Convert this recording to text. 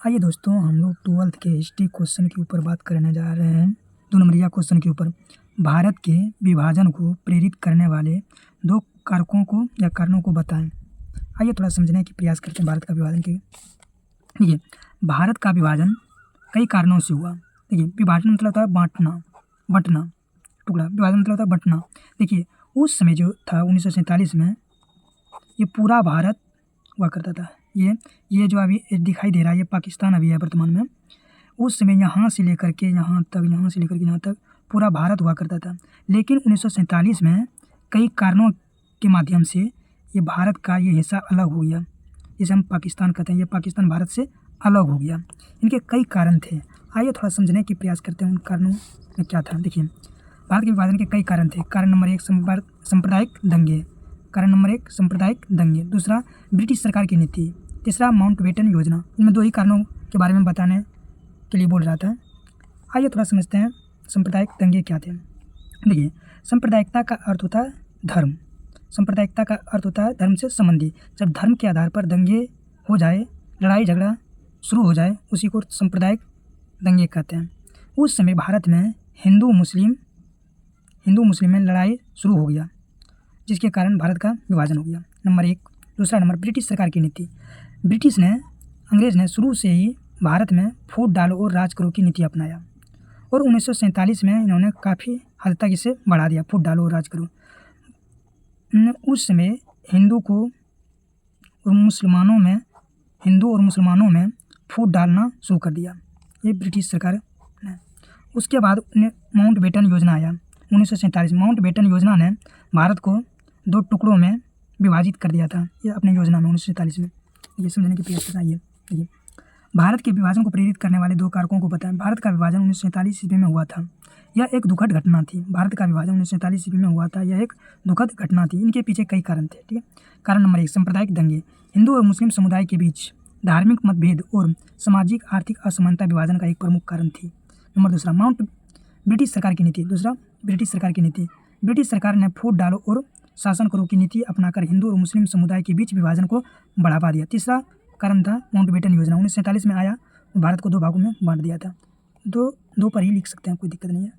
आइए दोस्तों, हम लोग 12th के हिस्ट्री क्वेश्चन के ऊपर बात करने जा रहे हैं। 2 नंबरिया क्वेश्चन के ऊपर भारत के विभाजन को प्रेरित करने वाले 2 कारकों को या कारणों को बताएं। आइए थोड़ा समझने की प्रयास करते हैं भारत का विभाजन के। देखिए, भारत का विभाजन कई कारणों से हुआ। देखिए, विभाजन मतलब होता है बंटना, टुकड़ा। विभाजन मतलब होता है बंटना। देखिए, उस समय जो था 1947 में ये पूरा भारत हुआ करता था। ये जो अभी दिखाई दे रहा है ये पाकिस्तान अभी है वर्तमान में। उस समय यहाँ से लेकर के यहाँ तक पूरा भारत हुआ करता था। लेकिन 1947 में कई कारणों के माध्यम से ये भारत का ये हिस्सा अलग हो गया, जिसे हम पाकिस्तान कहते हैं। ये पाकिस्तान भारत से अलग हो गया। इनके कई कारण थे। आइए थोड़ा समझने की प्रयास करते हैं उन कारणों में क्या था। देखिए, भारत के विभाजन के कई कारण थे। कारण नंबर 1 सांप्रदायिक दंगे। कारण नंबर 1 सांप्रदायिक दंगे। दूसरा, ब्रिटिश सरकार की नीति। तीसरा, माउंटबेटन योजना। इनमें 2 ही कारणों के बारे में बताने के लिए बोल रहा था। आइए थोड़ा समझते हैं सांप्रदायिक दंगे क्या थे। देखिए, सांप्रदायिकता का अर्थ होता है धर्म। सांप्रदायिकता का अर्थ होता है धर्म से संबंधी। जब धर्म के आधार पर दंगे हो जाए, लड़ाई झगड़ा शुरू हो जाए, उसी को सांप्रदायिक दंगे कहते हैं। उस समय भारत में हिंदू मुस्लिम में लड़ाई शुरू हो गया, जिसके कारण भारत का विभाजन हो गया। नंबर 1। दूसरा नंबर, ब्रिटिश सरकार की नीति। अंग्रेज ने शुरू से ही भारत में फूट डालो और राज करो की नीति अपनाया, और 1947 में इन्होंने काफ़ी हद तक इसे बढ़ा दिया, फूट डालो और राज करो। उस समय हिंदू और मुसलमानों में फूट डालना शुरू कर दिया, ये ब्रिटिश सरकार ने। उसके बाद माउंटबेटन योजना आया 1947। माउंटबेटन योजना ने भारत को 2 टुकड़ों में विभाजित कर दिया था, ये अपनी योजना में 1947 में। ये समझने की प्रयास कराइए। देखिए, भारत के विभाजन को प्रेरित करने वाले 2 कारकों को बताएं। भारत का विभाजन 1947 ईस्वी में हुआ था। यह एक दुखद घटना थी। भारत का विभाजन 1947 ईस्वी में हुआ था। यह एक दुखद घटना थी। इनके पीछे कई कारण थे। ठीक है। कारण नंबर 1, सांप्रदायिक दंगे। हिंदू और मुस्लिम समुदाय के बीच धार्मिक मतभेद और सामाजिक आर्थिक असमानता विभाजन का एक प्रमुख कारण थी। नंबर 2, ब्रिटिश सरकार की नीति। ब्रिटिश सरकार ने फूट डालो और शासन करो की नीति अपनाकर हिंदू और मुस्लिम समुदाय के बीच विभाजन को बढ़ावा दिया। तीसरा कारण था माउंटबेटन योजना। 1947 में आया, भारत को 2 भागों में बांट दिया था। दो पर ही लिख सकते हैं, कोई दिक्कत नहीं है।